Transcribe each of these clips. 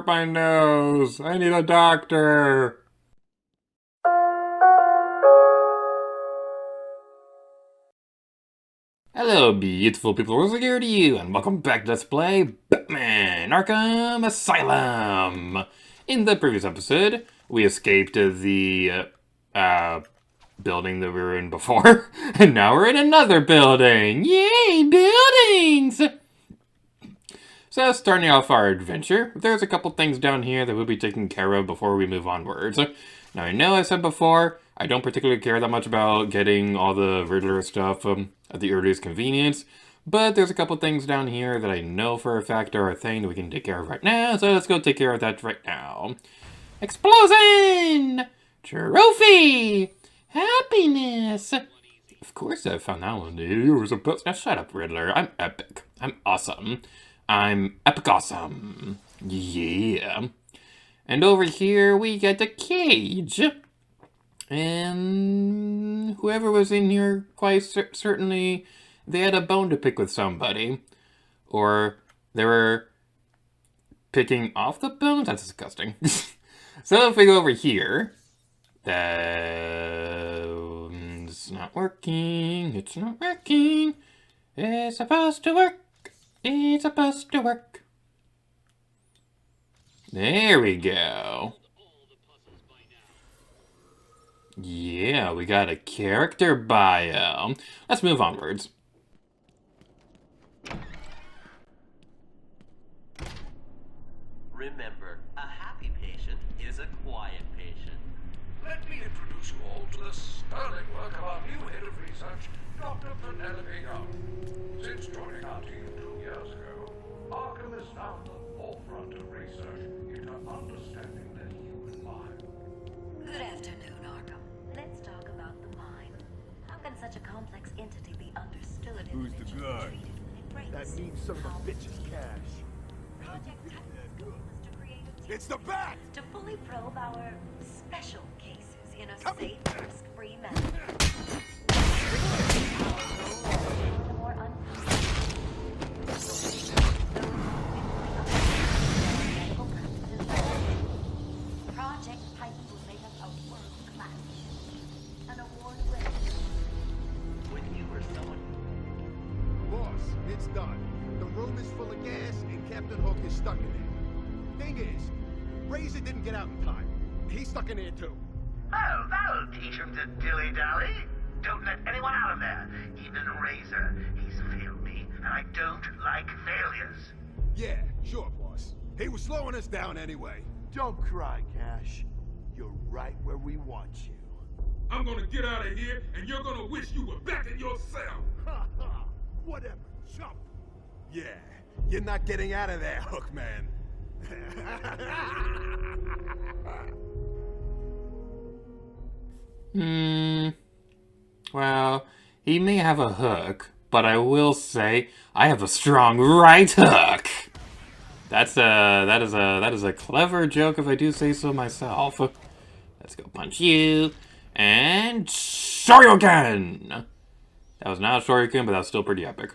hurt my nose. I need a doctor. Hello, beautiful people. What's here to you, and welcome back to Let's Play Batman Arkham Asylum. In the previous episode, we escaped the building that we were in before, and now we're in another building. Yay, buildings! So, starting off our adventure, there's a couple things down here that we'll be taking care of before we move onwards. Now, I know I said before, I don't particularly care that much about getting all the Riddler stuff at the earliest convenience, but there's a couple things down here that I know for a fact are a thing that we can take care of right now, so let's go take care of that right now. Explosion! Trophy! Happiness! Of course I found that one, dude. You were supposed to... Now shut up, Riddler. I'm epic. I'm awesome. I'm epic awesome. Yeah. And over here, we get the cage. And whoever was in here, quite certainly, they had a bone to pick with somebody. Or they were picking off the bones? That's disgusting. So if we go over here, it's not working. It's not working. It's supposed to work. It's supposed to work. There we go. Yeah, we got a character bio. Let's move onwards. Remember, a happy patient is a quiet patient. Let me introduce you all to the sterling work of our new head of research, Dr. Penelope Young. Since joining our team 2 years ago, Arkham is now at the forefront of research into understanding the human mind. Good afternoon, Arkham. Let's talk about the mind. How can such a complex entity be understood and Who's the guy? treated when it breaks? That means some of the bitch's cash. Project Titan's goal is to create a team It's the bat! to fully probe our special cases in a safe, risk-free manner. The more unforeseen. Those who medical practices. Project Titan will make us a world-class mission. An award winner. When you were someone Boss, it's done. The room is full of gas and Captain Hook is stuck in there. Thing is, Razor didn't get out in time. He's stuck in there too. Oh, that'll teach him to dilly-dally. Don't let anyone out of there. Even Razor. He's failed me, and I don't like failures. Yeah, sure, boss. He was slowing us down anyway. Don't cry, Cash. You're right where we want you. I'm gonna get out of here, and you're gonna wish you were back in your cell. Ha ha! Whatever, chump. Yeah, you're not getting out of there, Hook Man. Well, he may have a hook, but I will say I have a strong right hook. That is a clever joke if I do say so myself. Let's go punch you and Shoryuken. That was not a Shoryuken, but that was still pretty epic.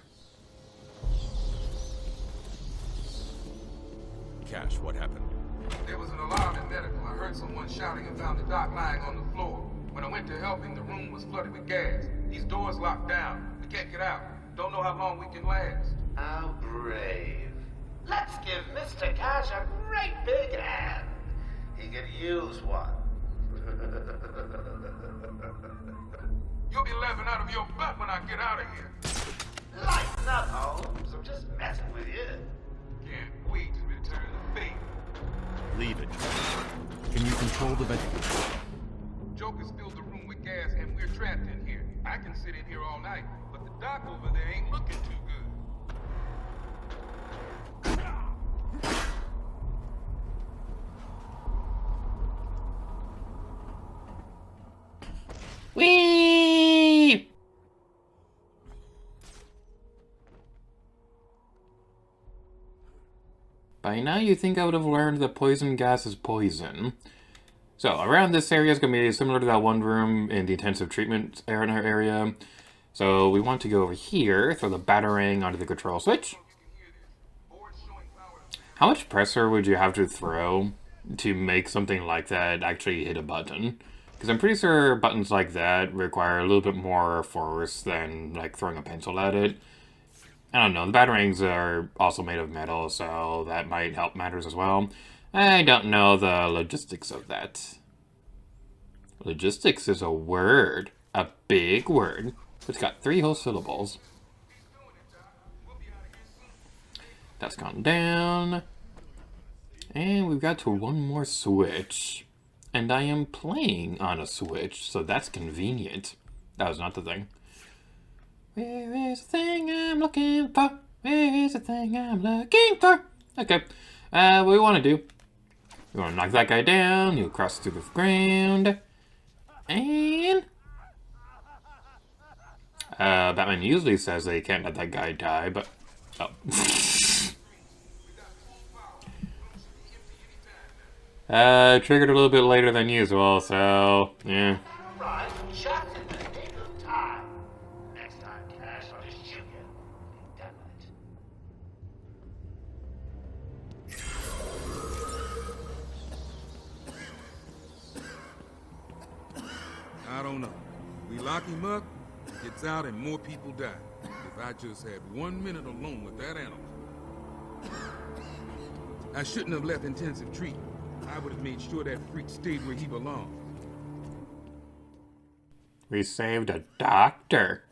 Cash, what happened? There was an alarm in medical. I heard someone shouting and found the doc lying on the floor. When I went to help him, the room was flooded with gas. These doors locked down. We can't get out. Don't know how long we can last. How brave. Let's give Mr. Cash a great big hand. He could use one. You'll be laughing out of your butt when I get out of here. Lighten up, Holmes. I'm just messing with you. Can't wait to return the favor. Leave it. Can you control the vent? Joker's filled the room with gas and we're trapped in here. I can sit in here all night, but the doc over there ain't looking too good. Whee! By now you think I would have learned that poison gas is poison. So, around this area is going to be similar to that one room in the intensive treatment area. So, we want to go over here, throw the batarang onto the control switch. How much pressure would you have to throw to make something like that actually hit a button? Because I'm pretty sure buttons like that require a little bit more force than like throwing a pencil at it. I don't know, the batarangs are also made of metal, so that might help matters as well. I don't know the logistics of that. Logistics is a word. A big word. It's got 3 whole syllables. That's gone down. And we've got to one more switch. And I am playing on a Switch, so that's convenient. That was not the thing. Where is the thing I'm looking for? Where is the thing I'm looking for? Okay. What we want to do. We want to knock that guy down. He'll cross through the ground. And... Batman usually says they can't let that guy die, but... Oh. Triggered a little bit later than usual, so... Yeah. Right, just in the nick of time. Next time, Cash, I'll just shoot you. Be done with it. I don't know. We lock him up, he gets out, and more people die. If I just had 1 minute alone with that animal. I shouldn't have left intensive treatment. I would have made sure that freak stayed where he belonged. We saved a doctor.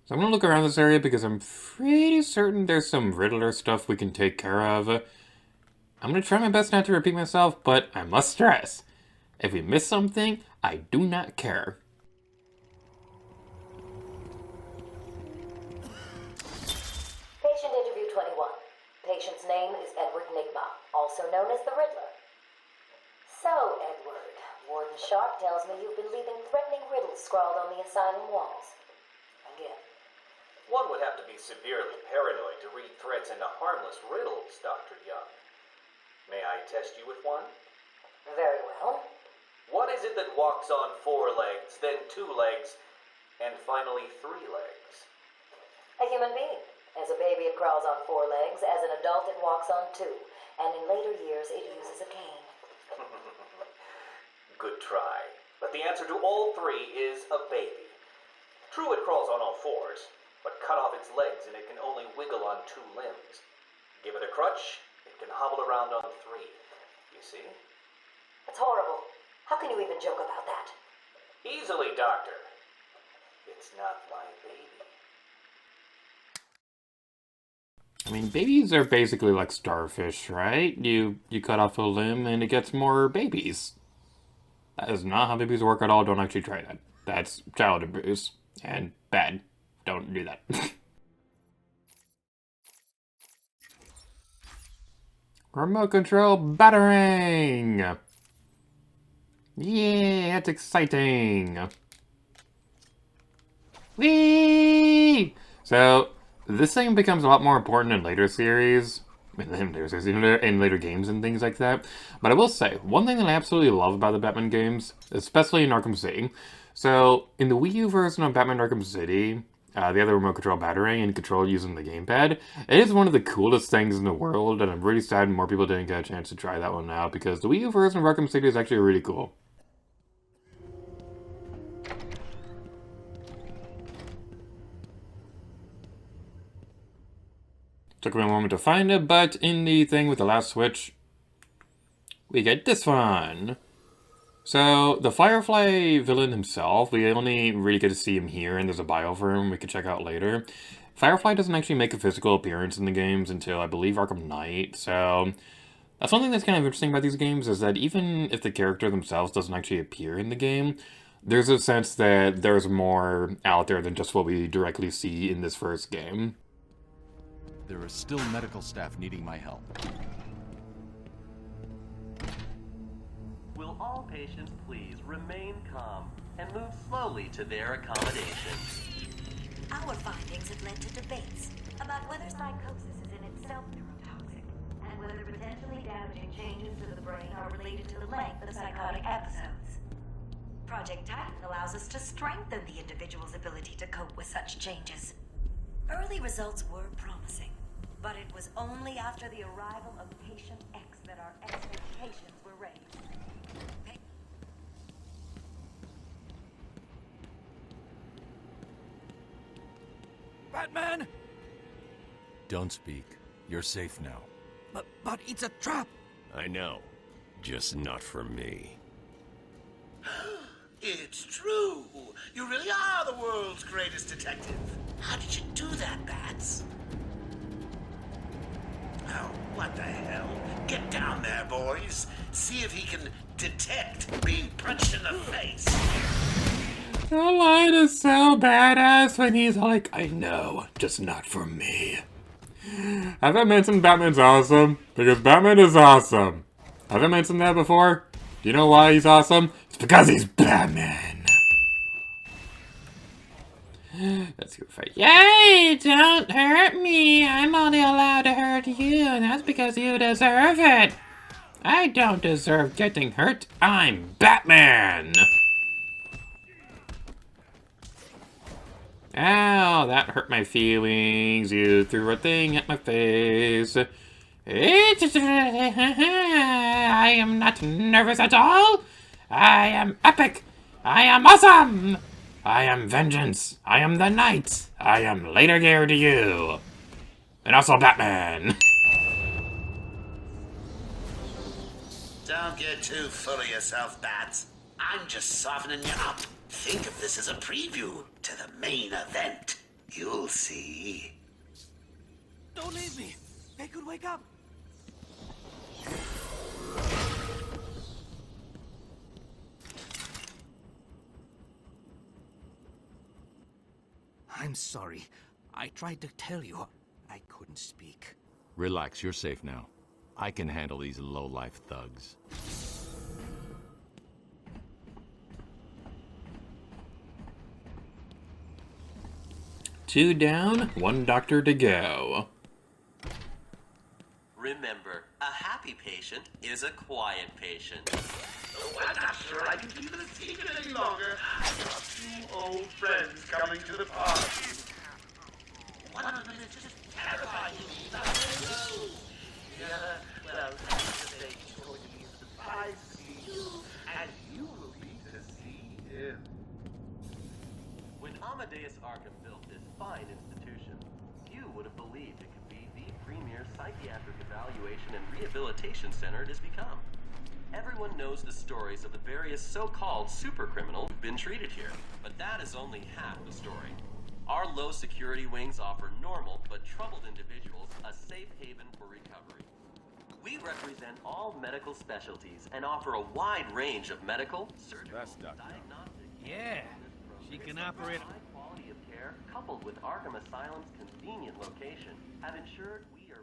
So I'm gonna look around this area because I'm pretty certain there's some Riddler stuff we can take care of. I'm gonna try my best not to repeat myself, but I must stress, if we miss something, I do not care. Patient interview 21. Patient's name is Edward Nigma, also known as the Riddler. So, Edward, Warden Sharp tells me you've been leaving threatening riddles scrawled on the asylum walls. Again. One would have to be severely paranoid to read threats into harmless riddles, Dr. Young. May I test you with one? Very well. What is it that walks on 4 legs, then 2 legs, and finally 3 legs? A human being. As a baby, it crawls on 4 legs. As an adult, it walks on 2. And in later years, it uses a cane. Good try. But the answer to all 3 is a baby. True, it crawls on all 4s, but cut off its legs and it can only wiggle on 2 limbs. Give it a crutch, it can hobble around on 3. You see? It's horrible. How can you even joke about that? Easily, Doctor. It's not my baby. I mean, babies are basically like starfish, right? You cut off a limb and it gets more babies. That is not how babies work at all. Don't actually try that. That's child abuse. And bad. Don't do that. Remote control battering! Yeah, that's exciting! Whee! So, this thing becomes a lot more important in later series, in later games and things like that. But I will say, one thing that I absolutely love about the Batman games, especially in Arkham City, so in the Wii U version of Batman Arkham City, the other remote control battering and control using the gamepad, it is one of the coolest things in the world, and I'm really sad more people didn't get a chance to try that one out, because the Wii U version of Arkham City is actually really cool. Took me a moment to find it, but in the thing with the last switch, we get this one. So, the Firefly villain himself, we only really get to see him here, and there's a bio for him we can check out later. Firefly doesn't actually make a physical appearance in the games until, I believe, Arkham Knight, so... That's one thing that's kind of interesting about these games, is that even if the character themselves doesn't actually appear in the game, there's a sense that there's more out there than just what we directly see in this first game. There is still medical staff needing my help. Will all patients please remain calm and move slowly to their accommodation? Our findings have led to debates about whether psychosis is in itself neurotoxic and whether potentially damaging changes to the brain are related to the length of psychotic episodes. Project Titan allows us to strengthen the individual's ability to cope with such changes. Early results were promising, But it was only after the arrival of Patient X that our expectations were raised. Batman! Don't speak. You're safe now. But it's a trap! I know. Just not for me. It's true. You really are the world's greatest detective. How did you do that, Bats? Oh, what the hell? Get down there, boys. See if he can detect being punched in the face. The line is so badass when he's like, I know, just not for me. Have I mentioned Batman's awesome? Because Batman is awesome. Have I mentioned that before? Do you know why he's awesome? It's because he's Batman. Let's go fight. Yay! Don't hurt me. I'm only allowed to hurt you, and that's because you deserve it. I don't deserve getting hurt. I'm Batman. Ow, that hurt my feelings. You threw a thing at my face. I am not nervous at all. I am epic. I am awesome. I am vengeance. I am the knight. I am later gear to you. And also Batman. Don't get too full of yourself, Bats. I'm just softening you up. Think of this as a preview to the main event. You'll see. Don't leave me! They could wake up! I'm sorry. I tried to tell you. I couldn't speak. Relax, you're safe now. I can handle these low-life thugs. Two down, one doctor to go. Remember, a happy patient is a quiet patient. Oh, I'm not sure I can keep it a secret any longer. I've got two old friends coming to the party. One of them is just terrifying me. The other, well, he's going to be a surprise to see you, and you will be to see him. When Amadeus Arkham built this fine institution, few would have believed it could be the premier psychiatric evaluation and rehabilitation center it has become. Everyone knows the stories of the various so-called supercriminals who've been treated here, but that is only half the story. Our low security wings offer normal but troubled individuals a safe haven for recovery. We represent all medical specialties and offer a wide range of medical, surgical, diagnostic, Yeah, she can operate. high quality of care, coupled with Arkham Asylum's convenient location, have ensured we are.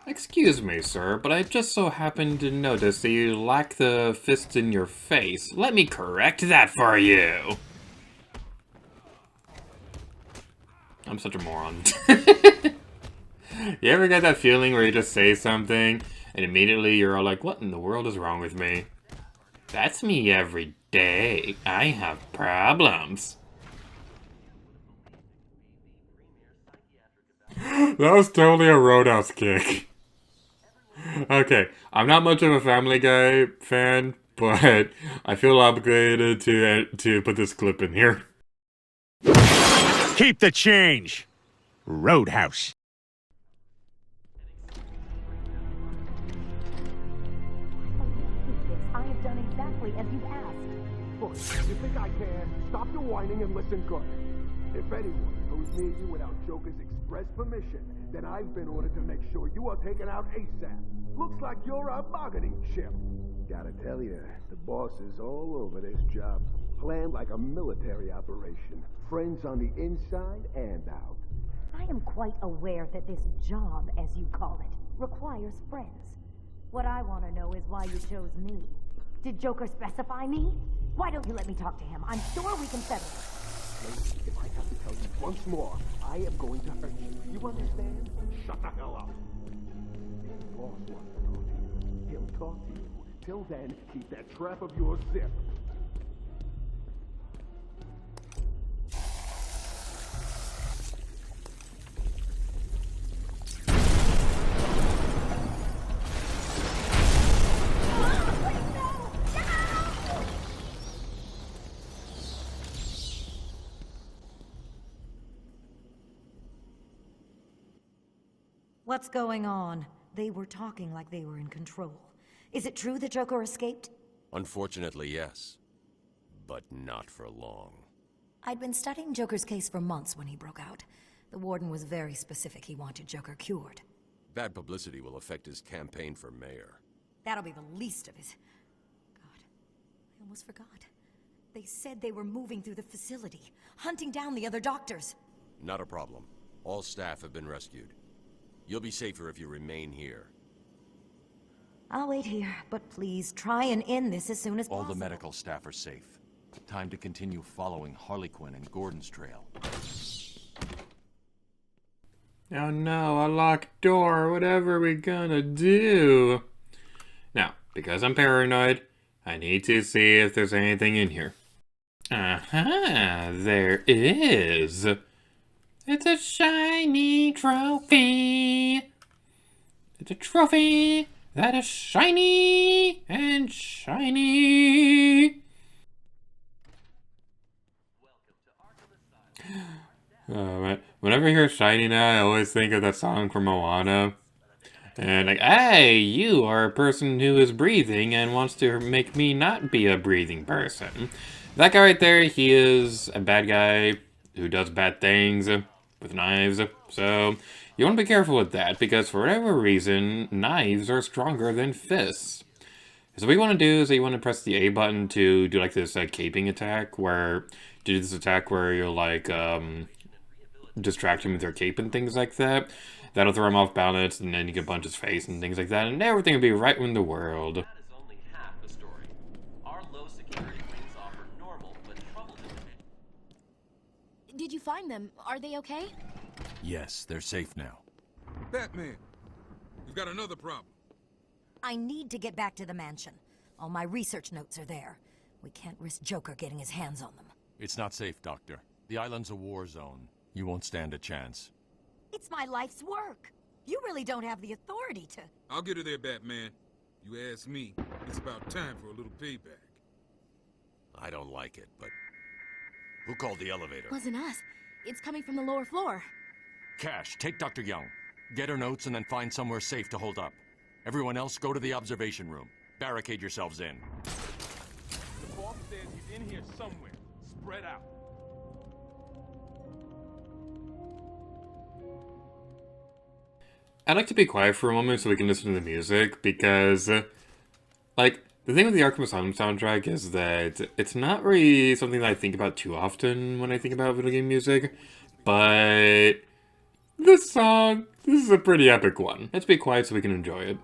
Excuse me, sir, but I just so happened to notice that you lack the fist in your face. Let me correct that for you. I'm such a moron. You ever get that feeling where you just say something and immediately you're all like, what in the world is wrong with me? That's me every day. I have problems. That was totally a Roadhouse kick. Okay, I'm not much of a Family Guy fan, but I feel obligated to put this clip in here. Keep the change. Roadhouse. I have done exactly as you asked. Look, you think I care? Stop your whining and listen good. If anyone goes near you without Joker's express permission, then I've been ordered to make sure you are taken out ASAP. Looks like you're a bargaining chip. Gotta tell you, the boss is all over this job. Planned like a military operation. Friends on the inside and out. I am quite aware that this job, as you call it, requires friends. What I want to know is why you chose me. Did Joker specify me? Why don't you let me talk to him? I'm sure we can settle it. If I have to tell you once more, I am going to hurt you. You understand? Shut the hell up. If the boss wants to talk to you, he'll talk to you. Till then, keep that trap of yours zipped. What's going on? They were talking like they were in control. Is it true the Joker escaped? Unfortunately, yes. But not for long. I'd been studying Joker's case for months when he broke out. The warden was very specific he wanted Joker cured. Bad publicity will affect his campaign for mayor. That'll be the least of his... God, I almost forgot. They said they were moving through the facility, hunting down the other doctors. Not a problem. All staff have been rescued. You'll be safer if you remain here. I'll wait here, but please try and end this as soon as possible. All the medical staff are safe. Time to continue following Harley Quinn and Gordon's trail. Oh no, a locked door. Whatever are we gonna do? Now, because I'm paranoid, I need to see if there's anything in here. Aha, there is. It's a shiny trophy. It's a trophy that is shiny and shiny. Whenever I hear shiny now, I always think of that song from Moana. And like, hey, you are a person who is breathing and wants to make me not be a breathing person. That guy right there, he is a bad guy who does bad things with knives. So you want to be careful with that, because for whatever reason, knives are stronger than fists. So what you want to do is you want to press the A button to do like this caping attack, where you'll like distract him with your cape and things like that. That'll throw him off balance, and then you can punch his face and things like that, and everything will be right in the world. That is only half the story. Our low security wings offer normal but troubled individuals. Did you find them? Are they okay? Yes, they're safe now. Batman, we've got another problem. I need to get back to the mansion. All my research notes are there. We can't risk Joker getting his hands on them. It's not safe, Doctor. The island's a war zone. You won't stand a chance. It's my life's work. You really don't have the authority to... I'll get her there, Batman. You ask me, it's about time for a little payback. I don't like it, but... Who called the elevator? Wasn't us. It's coming from the lower floor. Cash, take Dr. Young. Get her notes and then find somewhere safe to hold up. Everyone else, go to the observation room. Barricade yourselves in. The boss says he's in here somewhere. Spread out. I'd like to be quiet for a moment so we can listen to the music, because, like, the thing with the Arkham Asylum soundtrack is that it's not really something that I think about too often when I think about video game music, but this song, this is a pretty epic one. Let's be quiet so we can enjoy it.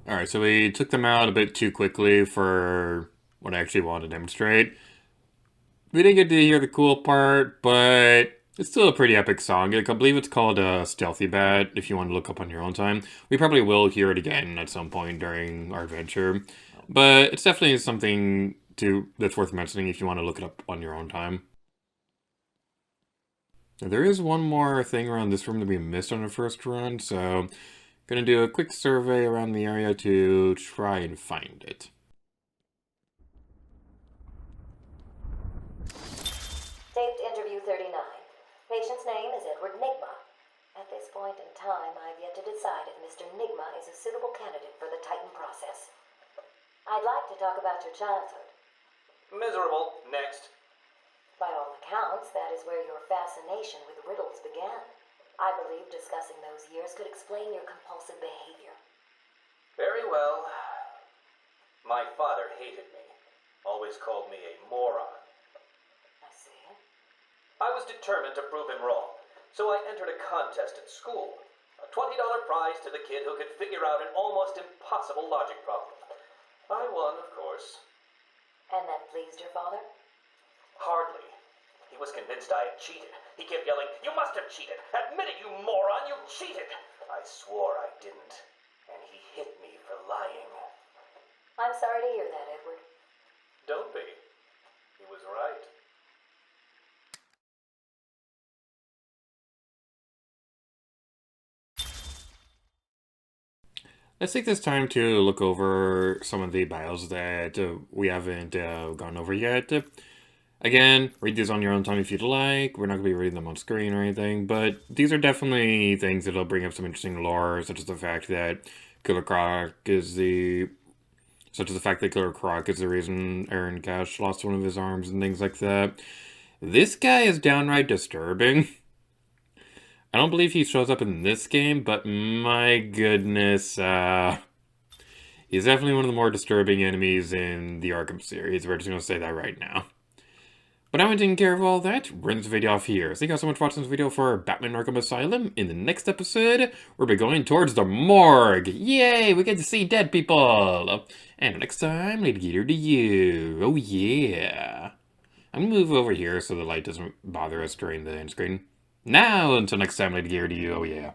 Alright, so we took them out a bit too quickly for what I actually wanted to demonstrate. We didn't get to hear the cool part, but it's still a pretty epic song. I believe it's called Stealthy Bat, if you want to look up on your own time. We probably will hear it again at some point during our adventure, but it's definitely something that's worth mentioning if you want to look it up on your own time. Now, there is one more thing around this room that we missed on the first run, so gonna do a quick survey around the area to try and find it. Taped interview 39. Patient's name is Edward Nigma. At this point in time, I've yet to decide if Mr. Nigma is a suitable candidate for the Titan process. I'd like to talk about your childhood. Miserable. Next. By all accounts, that is where your fascination with riddles began. I believe discussing those years could explain your compulsive behavior. Very well. My father hated me. Always called me a moron. I see. I was determined to prove him wrong, so I entered a contest at school. A $20 prize to the kid who could figure out an almost impossible logic problem. I won, of course. And that pleased your father? Hardly. He was convinced I had cheated. He kept yelling, "You must have cheated! Admit it, you moron! You cheated!" I swore I didn't, and he hit me for lying. I'm sorry to hear that, Edward. Don't be. He was right. Let's take this time to look over some of the bios that we haven't gone over yet. Again, read these on your own time if you'd like. We're not going to be reading them on screen or anything, but these are definitely things that'll bring up some interesting lore, such as the fact that Killer Croc is the reason Aaron Cash lost one of his arms and things like that. This guy is downright disturbing. I don't believe he shows up in this game, but my goodness, he's definitely one of the more disturbing enemies in the Arkham series. We're just going to say that right now. But now I'm taking care of all that, we're ending this video off here. Thank you guys so much for watching this video for Batman Arkham Asylum. In the next episode, we'll be going towards the morgue. Yay, we get to see dead people. And next time, Lady Gator to you. Oh yeah. I'm going to move over here so the light doesn't bother us during the end screen. Now, until next time, Lady Gator to you. Oh yeah.